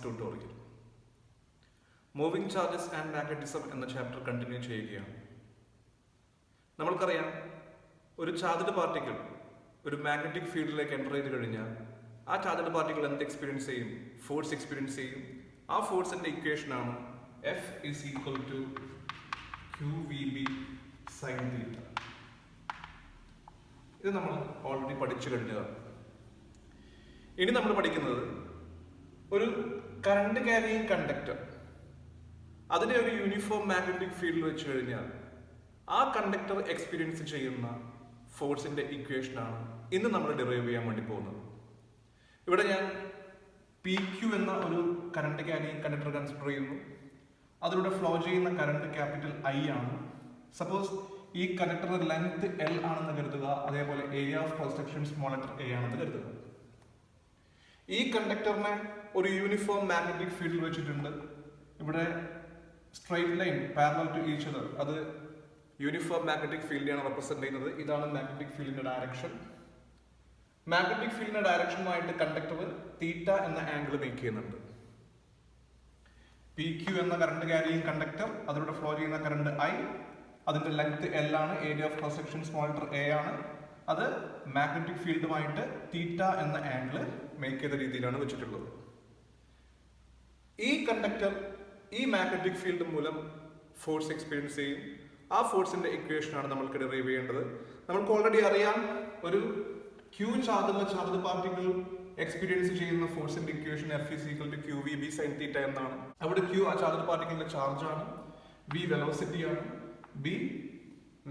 Tutorial. Moving charges and magnetism എന്ന chapter continue ചെയ്യുകയാണ്. നമ്മൾക്കറിയാം, ഒരു ചാർജ്ഡ് പാർട്ടിക്കിൾ ഒരു മാഗ്നറ്റിക് ഫീൽഡിലേക്ക് എൻ്റർ ചെയ്ത് കഴിഞ്ഞാൽ ആ ചാർജ്ഡ് പാർട്ടിക്കിൾ എന്ത് എക്സ്പീരിയൻസ് ചെയ്യും? ഫോഴ്സ് എക്സ്പീരിയൻസ് ചെയ്യും. ആ ഫോഴ്സിൻ്റെ ഇക്വേഷനാണ് F is equal to QVB sin theta. ഇത് നമ്മൾ ഓൾറെഡി പഠിച്ചു കഴിഞ്ഞതാണ്. ഇനി നമ്മൾ പഠിക്കുന്നത് ഒരു കറണ്ട് ക്യാരിയിങ് കണ്ടക്ടർ, അതിനെ ഒരു യൂണിഫോം മാഗ്നറ്റിക് ഫീൽഡിൽ വെച്ച് കഴിഞ്ഞാൽ ആ കണ്ടക്ടർ എക്സ്പീരിയൻസ് ചെയ്യുന്ന ഫോഴ്സിന്റെ ഇക്വേഷനാണ് ഇന്ന് നമ്മൾ ഡിറൈവ് ചെയ്യാൻ വേണ്ടി പോകുന്നത്. ഇവിടെ ഞാൻ PQ എന്ന ഒരു കറണ്ട് ക്യാരിയിങ് കണ്ടക്ടർ കൺസിഡർ ചെയ്യുന്നു. അതിലൂടെ ഫ്ലോ ചെയ്യുന്ന കറണ്ട് ക്യാപിറ്റൽ I ആണ്. സപ്പോസ് ഈ കണ്ടക്ടറുടെ ലെങ്ത് L ആണെന്ന് കരുതുക, അതേപോലെ area of cross section small letter A ആണെന്ന് കരുതുക. ഈ കണ്ടക്ടറിനെ ഒരു യൂണിഫോം മാഗ്നറ്റിക് ഫീൽഡിൽ വെച്ചിട്ടുണ്ട്. ഇവിടെ straight line parallel to each other, അത് യൂണിഫോം മാഗ്നറ്റിക് ഫീൽഡിനെയാണ് റെപ്രസെന്റ് ചെയ്യുന്നത്. ഇതാണ് മാഗ്നറ്റിക് ഫീൽഡിന്റെ ഡയറക്ഷൻ. മാഗ്നറ്റിക് ഫീൽഡിന്റെ ഡയറക്ഷനുമായിട്ട് കണ്ടക്ടർ തീറ്റ എന്ന ആംഗിൾ മേക്ക് ചെയ്യുന്നുണ്ട്. PQ എന്ന കറണ്ട് ക്യാരിയിങ് കണ്ടക്ടർ, അതിലൂടെ ഫ്ലോ ചെയ്യുന്ന കറണ്ട് I, അതിന്റെ ലെങ്ത് L ആണ്, area of cross section small letter A ആണ്. അത് മാഗ്നറ്റിക് ഫീൽഡുമായിട്ട് തീറ്റ എന്ന ആംഗിൾ മേക്ക് ചെയ്ത രീതിയിലാണ് വെച്ചിട്ടുള്ളത്. ഈ കണ്ടക്ടർ ഈ മാഗ്നറ്റിക് ഫീൽഡ് മൂലം ഫോഴ്സ് എക്സ്പീരിയൻസ് ചെയ്യും. ആ ഫോഴ്സിന്റെ ഇക്വേഷനാണ് നമ്മൾക്ക് ഡിറൈവ് ചെയ്യേണ്ടത്. നമ്മൾക്ക് ഓൾറെഡി അറിയാം, ഒരു Q ചാർജുള്ള ചാർജ് പാർട്ടിക്കിൾ എക്സ്പീരിയൻസ് ചെയ്യുന്ന ഫോഴ്സിന്റെ equation F is equal to QVB sin theta എന്നാണ്. അവിടെ Q ആ ചാർജ് പാർട്ടിക്കിളിന്റെ ചാർജ് ആണ്, V വെലോസിറ്റി ആണ്, B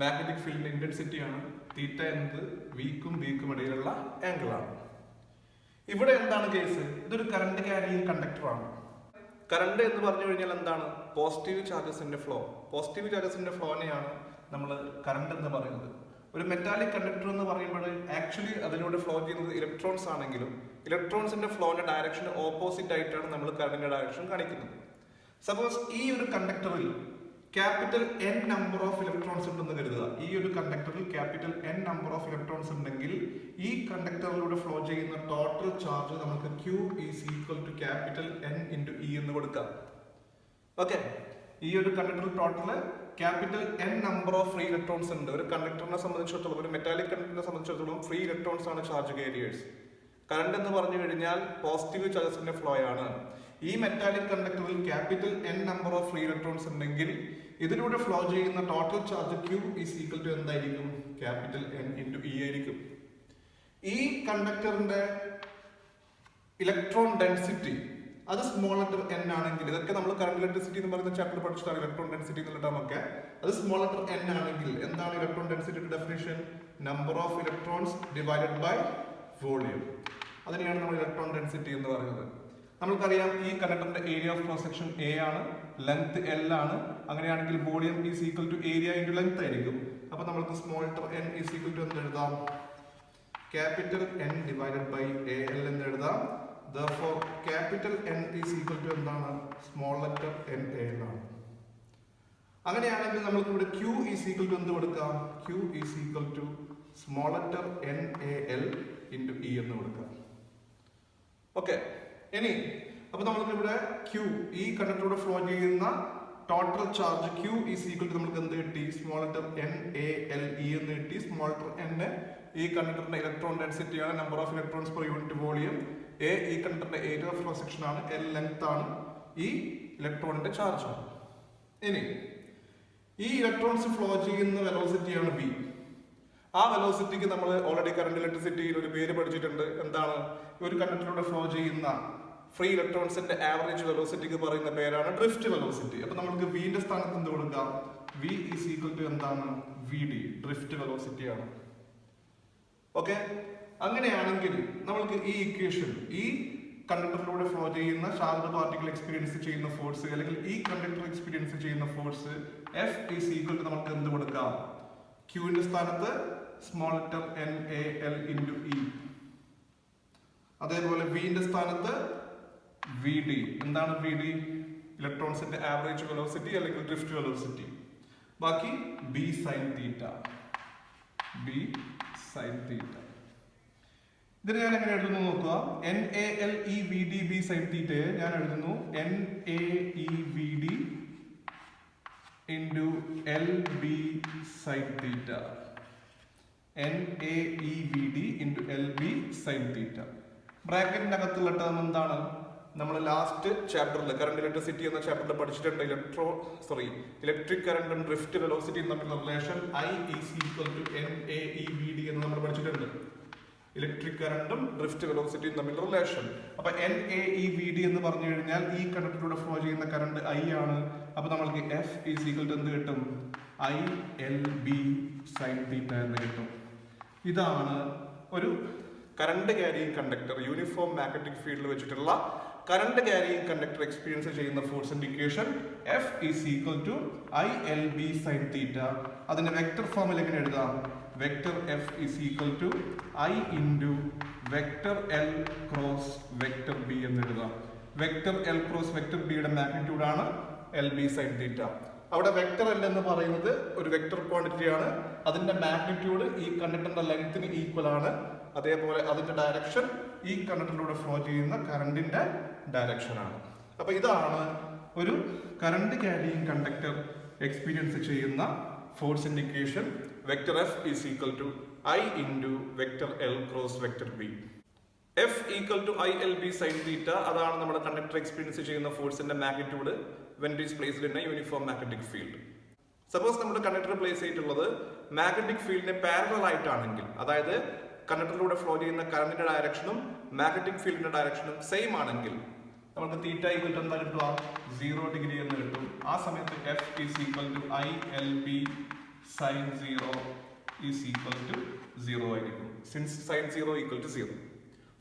മാഗ്നറ്റിക് ഫീൽഡിന്റെ ഇന്റൻസിറ്റി ആണ്, തീറ്റ എന്നത് വിക്കും ബിക്കും ഇടയിലുള്ള ആംഗിൾ ആണ്. ഇവിടെ എന്താണ് കേസ്? ഇതൊരു കറണ്ട് ക്യാരിയിങ് കണ്ടക്ടർ ആണ്. കറണ്ട് എന്ന് പറഞ്ഞു കഴിഞ്ഞാൽ എന്താണ്? പോസിറ്റീവ് ചാർജസിന്റെ ഫ്ലോ. പോസിറ്റീവ് ചാർജസിന്റെ ഫ്ലോനെയാണ് നമ്മൾ കറണ്ട് എന്ന് പറയുന്നത്. ഒരു മെറ്റാലിക് കണ്ടക്ടർ എന്ന് പറയുമ്പോൾ ആക്ച്വലി അതിലൂടെ ഫ്ലോ ചെയ്യുന്നത് ഇലക്ട്രോൺസ് ആണെങ്കിലും ഇലക്ട്രോൺസിന്റെ ഫ്ലോന്റെ ഡയറക്ഷൻ ഓപ്പോസിറ്റ് ആയിട്ടാണ് നമ്മൾ കറണ്ടിന്റെ ഡയറക്ഷൻ കാണിക്കുന്നത്. സപ്പോസ് ഈ ഒരു കണ്ടക്ടറിൽ capital N number of electrons ഉണ്ടെന്ന് കരുതുക. ഈ ഒരു കണ്ടക്ടറിൽ capital N number of electrons ഉണ്ടെങ്കിൽ ഈ കണ്ടക്ടറിലൂടെ ഫ്ലോ ചെയ്യുന്ന ടോട്ടൽ ചാർജ് നമുക്ക് Q is equal to capital N into E എന്ന് കൊടുക്കാം. ഓക്കെ, ഈ ഒരു കണ്ടക്ടറിൽ total capital N number of free electrons ഉണ്ട്. ഒരു കണ്ടക്ടറിനെ സംബന്ധിച്ചിടത്തോളം, ഒരു മെറ്റാലിക് കണ്ടക്ടറിനെ സംബന്ധിച്ചിടത്തോളം ഫ്രീ ഇലക്ട്രോൺസ് ആണ് ചാർജ് കാരിയേഴ്സ്. കറണ്ട് എന്ന് പറഞ്ഞു കഴിഞ്ഞാൽ പോസിറ്റീവ് ചാർജസിന്റെ ഫ്ലോ ആണ്. ഈ മെറ്റാലിക് കണ്ടക്ടറിൽ capital N number of free electrons ഉണ്ടെങ്കിൽ ഇതിലൂടെ ഫ്ലോ ചെയ്യുന്ന total charge Q is equal to എന്തായിരിക്കും? ക്യാപിറ്റൽ N into E ആയിരിക്കും. ഈ കണ്ടക്ടറിന്റെ ഇലക്ട്രോൺ ഡെൻസിറ്റി അത് സ്മോൾ ലെറ്റർ N ആണെങ്കിൽ, ഇതൊക്കെ നമ്മൾ കറണ്ട് ഇലക്ട്രിസിറ്റി എന്ന് പറയുന്ന ചാപ്റ്റർ പഠിച്ചിട്ടാണ് ഇലക്ട്രോൺ ഡെൻസിറ്റി എന്നുള്ള ടേം ഒക്കെ. അത് സ്മോൾ ലെറ്റർ N ആണെങ്കിൽ എന്താണ് ഇലക്ട്രോൺ ഡെൻസിറ്റിയുടെ definition? Number of electrons divided by volume. അതിനെയാണ് നമ്മൾ ഇലക്ട്രോൺ ഡെൻസിറ്റി എന്ന് പറയുന്നത്. നമുക്കറിയാം, ഈ കണ്ടക്ടറിന്റെ area of cross section A ആണ്, ലെങ്ത് L ആണ്. അങ്ങനെയാണെങ്കിൽ volume is equal to area into length ആയിരിക്കും. അപ്പൊ നമുക്ക് small letter N is equal to എന്ത് എഴുതാം? Capital N divided by AL എന്ന് എഴുതാം. Therefore capital N is equal to എന്താണ്? സ്മോൾ ലെറ്റർ NaL ആണ്. അങ്ങനെയാണെങ്കിൽ നമുക്ക് ഇവിടെ Q ഈസ് ഈക്വൽ ടു എന്ത് കൊടുക്കാം? Q is equal to small letter NaL into E എന്ന് കൊടുക്കാം. ഓക്കെ, ഇനി അപ്പൊ നമുക്ക് ഇവിടെ Q, ഈ കണ്ടക്ടറിലൂടെ ഫ്ലോ ചെയ്യുന്ന total charge Q is equal to നമുക്ക് എന്ത് കിട്ടി? സ്മോൾ ലെറ്റർ NaLe എന്ന് കിട്ടി. സ്മോൾ ലെറ്റർ N ഈ കണ്ടക്ടറിന്റെ ഇലക്ട്രോൺ ഡെൻസിറ്റി ആണ്, number of electrons per unit volume. A ഈ കണ്ടക്ടറിന്റെ ഏരിയ ഓഫ് ക്രോസ് സെക്ഷൻ ആണ്, L ലെങ്ത് ആണ്, ഈ ഇലക്ട്രോണിന്റെ ചാർജ് ആണ്. ഇനി ഈ ഇലക്ട്രോൺസ് ഫ്ലോ ചെയ്യുന്ന വെലോസിറ്റിയാണ് V. ആ വെലോസിറ്റിക്ക് നമ്മൾ ഓൾറെഡി കറണ്ട് ഇലക്ട്രിസിറ്റിയിൽ ഒരു പേര് പഠിച്ചിട്ടുണ്ട്. എന്താണ്? ഒരു കണ്ടക്ടറിലൂടെ ഫ്ലോ ചെയ്യുന്ന ഫ്രീ ഇലക്ട്രോൺസിന്റെ ആവറേജ് വെലോസിറ്റിക്ക് പറയുന്ന പേരാണ് ഡ്രിഫ്റ്റ് വെലോസിറ്റി. അപ്പൊ നമുക്ക് വിന്റെ സ്ഥാനത്ത് എന്ത് കൊടുക്കാം? V ഈസ് ഈക്വൽ ടു എന്താണ്? VD, ഡ്രിഫ്റ്റ് വെലോസിറ്റി ആണ്. ഓക്കെ, അങ്ങനെയാണെങ്കിൽ നമ്മൾക്ക് ഈ ഇക്വേഷൻ, ഈ കണ്ടക്ടറിലൂടെ ഫ്ലോ ചെയ്യുന്ന ചാർജ്ഡ് പാർട്ടിക്കിൾ എക്സ്പീരിയൻസ് ചെയ്യുന്ന ഫോഴ്സ്, അല്ലെങ്കിൽ ഈ കണ്ടക്ടർ എക്സ്പീരിയൻസ് ചെയ്യുന്ന force F is equal to നമുക്ക് എന്ത് കൊടുക്കാം? Qന്റെ സ്ഥാനത്ത് small letter NaL into E. അതേപോലെ വിന്റെ സ്ഥാനത്ത് VD. എന്താണ് VD? ഇലക്ട്രോൺസിന്റെ ആവറേജ് വെലോസിറ്റി അല്ലെങ്കിൽ ഡ്രിഫ്റ്റ് വെലോസിറ്റി. ബാക്കി B sin theta. B sin theta. ഇതിന് ഞാൻ എങ്ങനെ എഴുതുന്നു നോക്കുക. NALEVDB സൈൻ തീറ്റയെ ഞാൻ എഴുതുന്നു NAEVD into LB sine theta. NAEVD into LB sine theta. ബ്രാക്കറ്റിന്റെ അകത്തുള്ള ടേം എന്താണ്? നമ്മൾ ലാസ്റ്റ് ചാപ്റ്ററിൽ കറണ്ട് ഇലക്ട്രിസിറ്റി എന്ന ചാപ്റ്ററിൽ പഠിച്ചിട്ടുണ്ട്. ഇലക്ട്രിക് കറണ്ടും ഡ്രിഫ്റ്റ് വെലോസിറ്റിയും തമ്മിലുള്ള relation I is equal to NAEVD എന്ന് നമ്മൾ പഠിച്ചിട്ടുണ്ട്. ഇലക്ട്രിക് കറണ്ടും ഡ്രിഫ്റ്റ് വെലോസിറ്റിയും തമ്മിലുള്ള റിലേഷൻ. അപ്പൊ NAEVD എന്ന് പറഞ്ഞു കഴിഞ്ഞാൽ ഈ കണ്ടക്ടറിലൂടെ ഫ്ലോ ചെയ്യുന്ന കറണ്ട് I ആണ്. അപ്പൊ നമ്മൾക്ക് F is equal to എന്ത് കിട്ടും? ILB സൈൻ തീറ്റ എന്ന് കിട്ടും. ഇതാണ് ഒരു current carrying conductor, uniform magnetic ഫീൽഡിൽ വെച്ചിട്ടുള്ള കറണ്ട് ക്യാരിയിങ് കണ്ടക്ടർ എക്സ്പീരിയൻസ് ചെയ്യുന്ന ഫോഴ്സിന്റെ equation F is equal to ILB sine theta. അതിന്റെ വെക്ടർ ഫോമിൽ എങ്ങനെ എഴുതാം? Vector F is equal to I into vector L cross vector B എന്ന് എഴുതാം. Vector L cross vector B യുടെ മാഗ്നിറ്റ്യൂഡ് ആണ് LB സൈൻ തീറ്റ. അവിടെ വെക്ടർ L എന്ന് പറയുന്നത് ഒരു വെക്ടർ ക്വാണ്ടിറ്റി ആണ്. അതിന്റെ മാഗ്നിറ്റ്യൂഡ് ഈ കണ്ടക്ടറിന്റെ ലെങ്ത്തിന് ഈക്വൽ ആണ്. അതേപോലെ അതിന്റെ ഡയറക്ഷൻ ഈ കണ്ടക്ടറിലൂടെ ഫ്ലോ ചെയ്യുന്ന കറണ്ടിന്റെ ഡയറക്ഷൻ ആണ്. അപ്പൊ ഇതാണ് ഒരു കറണ്ട് ക്യാരിയിങ് കണ്ടക്ടർ എക്സ്പീരിയൻസ് ചെയ്യുന്ന ഫോഴ്സിന്റെ equation. Vector F is equal to I into vector L cross vector B. F equal to ILB sin theta. അതാണ് നമ്മുടെ കണ്ടക്ടർ എക്സ്പീരിയൻസ് ചെയ്യുന്ന ഫോഴ്സിന്റെ magnitude when it is placed in a uniform magnetic field. Suppose നമ്മുടെ conductor place ചെയ്തിട്ടുള്ളത് magnetic ഫീൽഡിന് parallel ആയിട്ടാണെങ്കിൽ, അതായത് കണ്ടക്ടറിലൂടെ flow ചെയ്യുന്ന കറന്റിന്റെ ഡയറക്ഷനും മാഗ്നറ്റിക് ഫീൽഡിന്റെ ഡയറക്ഷനും സെയിം ആണെങ്കിൽ നമുക്ക് തീറ്റ ഈക്വൽ ടു എന്താ കിട്ടുക? 0 ഡിഗ്രി എന്ന് കിട്ടും. ആ സമയത്ത് F is equal to ILB sin 0 is equal to 0 ആയിരിക്കും. സിൻസ് sin 0 equal to 0,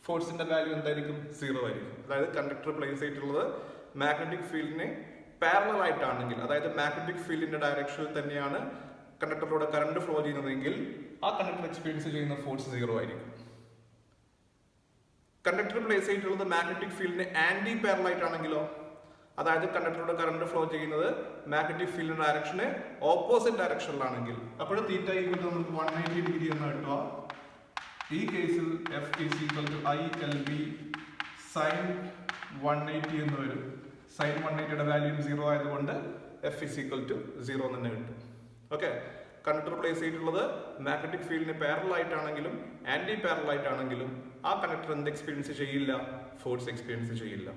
ഫോഴ്സിന്റെ വാല്യൂ എന്തായിരിക്കും? 0 ആയിരിക്കും. അതായത് കണ്ടക്ടർ പ്ലേസ് ചെയ്തിട്ടുള്ളത് മാഗ്നറ്റിക് ഫീൽഡിനെ പാരലൽ ആയിട്ടാണെങ്കിൽ, അതായത് മാഗ്നറ്റിക് ഫീൽഡിന്റെ ഡയറക്ഷനിൽ തന്നെയാണ് കണ്ടക്ടറിലൂടെ കറണ്ട് ഫ്ലോ ചെയ്യുന്നതെങ്കിൽ ആ കണ്ടക്ടർ എക്സ്പീരിയൻസ് ചെയ്യുന്ന ഫോഴ്സ് 0 ആയിരിക്കും. കണ്ടക്ടർ പ്ലേസ് ചെയ്തിട്ടുള്ളത് മാഗ്നറ്റിക് ഫീൽഡിന് ആന്റി പാരലൽ ആയിട്ടാണെങ്കിലോ, അതായത് കണ്ടക്ടറിലൂടെ കറണ്ട് ഫ്ലോ ചെയ്യുന്നത് മാഗ്നറ്റിക് ഫീൽഡിന്റെ ഡയറക്ഷന് ഓപ്പോസിറ്റ് ഡയറക്ഷനിലാണെങ്കിൽ അപ്പോഴും തീറ്റ ഈക്വൽ ടു നമുക്ക് 180 ഡിഗ്രി എന്ന് കിട്ടുക. ഈ കേസിൽ F is equal to ILB sin 180 എന്ന് വരും. sin 180യുടെ വാല്യൂ 0 ആയതുകൊണ്ട് F is equal to 0 തന്നെ കിട്ടും. ഓക്കെ, കണ്ടക്ടർ പ്ലേസ് ചെയ്തിട്ടുള്ളത് മാഗ്നറ്റിക് ഫീൽഡിന് പാരലൽ ആയിട്ടാണെങ്കിലും ആന്റി പാരലൽ ആയിട്ടാണെങ്കിലും ആ കണ്ടക്ടർ എന്ത് എക്സ്പീരിയൻസ് ചെയ്യില്ല? ഫോഴ്സ് എക്സ്പീരിയൻസ് ചെയ്യില്ല.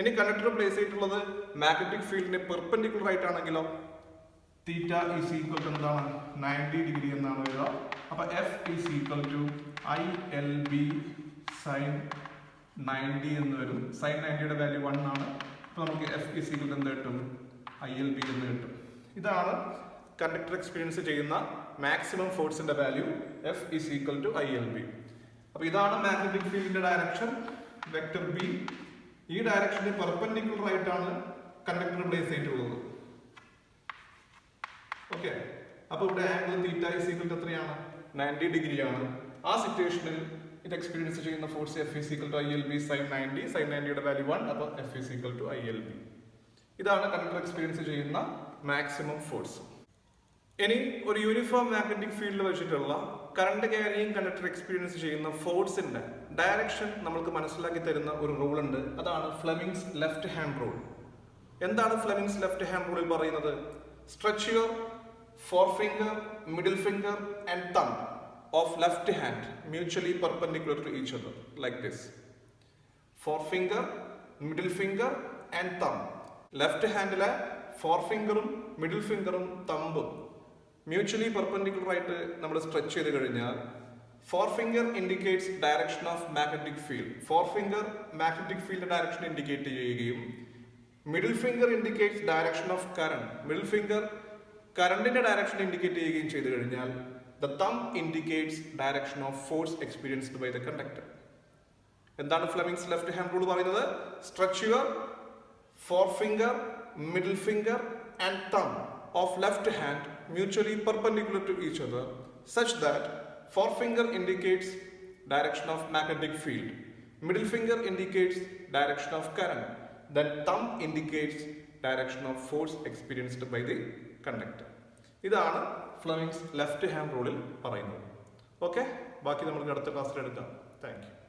ഇനി കണ്ടക്ടർ പ്ലേസ് ചെയ്തിട്ടുള്ളത് മാഗ്നറ്റിക് ഫീൽഡിന് പെർപെൻഡിക്കുലർ ആയിട്ടാണെങ്കിലോ, തീറ്റ ഈസ് ഈക്വൽ ടു എന്താണ്? 90 ഡിഗ്രി എന്നാണ് വരിക. അപ്പൊ F is equal to ILB sine 90 എന്ന് വരും. സൈൻ 90യുടെ വാല്യൂ 1 ആണ്. അപ്പൊ നമുക്ക് F ഈസ് ഈക്വൽ ടു എന്ത് കിട്ടും? ILB എന്ന് കിട്ടും. ഇതാണ് കണ്ടക്ടർ എക്സ്പീരിയൻസ് ചെയ്യുന്ന മാക്സിമം ഫോഴ്സിന്റെ value. F is equal to ILB. അപ്പൊ ഇതാണ് മാഗ്നറ്റിക് ഫീൽഡിന്റെ ഡയറക്ഷൻ വെക്ടർ B. ഈ ഡയറക്ഷന് പെർപെൻഡിക്കുലർ ആയിട്ടാണ് കണ്ടക്ടർ പ്ലേസ് ചെയ്തിട്ടുള്ളത്. ഓക്കെ, അപ്പൊ ഇവിടെ angle theta is equal to എത്രയാണ്? 90 ഡിഗ്രി ആണ്. ആ സിറ്റുവേഷനിൽ ഇത് എക്സ്പീരിയൻസ് ചെയ്യുന്ന force F is equal to ILB sine 90. Sine 90യുടെ വാല്യൂ 1. അപ്പൊ F is equal to ILB. ഇതാണ് കണ്ടക്ടർ എക്സ്പീരിയൻസ് ചെയ്യുന്ന മാക്സിമം ഫോഴ്സ്. ഇനി ഒരു യൂണിഫോം മാഗ്നറ്റിക് ഫീൽഡിൽ വെച്ചിട്ടുള്ള കറണ്ട് ക്യാരിയിങ് കണ്ടക്ടർ എക്സ്പീരിയൻസ് ചെയ്യുന്ന ഫോഴ്സിന്റെ ഡയറക്ഷൻ നമ്മൾക്ക് മനസ്സിലാക്കി തരുന്ന ഒരു റൂൾ ഉണ്ട്. അതാണ് ഫ്ലെമിങ്സ് ലെഫ്റ്റ് ഹാൻഡ് റൂൾ. എന്താണ് ഫ്ലെമിങ്സ് ലെഫ്റ്റ് ഹാൻഡ് റൂളിൽ പറയുന്നത്? Stretch your forefinger, middle finger and thumb of left hand mutually perpendicular to each other like this. Forefinger, middle finger and thumb. Left hand le forefinger-ഉം middle finger-ഉം thumb-ഉം mutually perpendicular ആയിട്ട് നമ്മൾ stretch ചെയ്ത് കഴിഞ്ഞാൽ forefinger indicates direction of magnetic field. Forefinger magnetic field direction indicate ചെയ്യുകയും middle finger indicates direction of current. Middle finger കറണ്ടിന്റെ direction indicate ചെയ്യുകയും ചെയ്തു കഴിഞ്ഞാൽ the thumb indicates direction of force experienced by the conductor. എന്താണ് Fleming's left hand rule പറയുന്നത്? Stretch your forefinger, middle finger and thumb of left hand mutually perpendicular to each other such that forefinger indicates direction of magnetic field, middle finger indicates direction of current, then thumb indicates direction of force experienced by the conductor. ഇതാണ് Fleming's left hand റൂളിൽ പറയുന്നത്. Okay, ബാക്കി നമുക്ക് അടുത്ത ക്ലാസ്സിൽ എടുക്കാം. Thank you.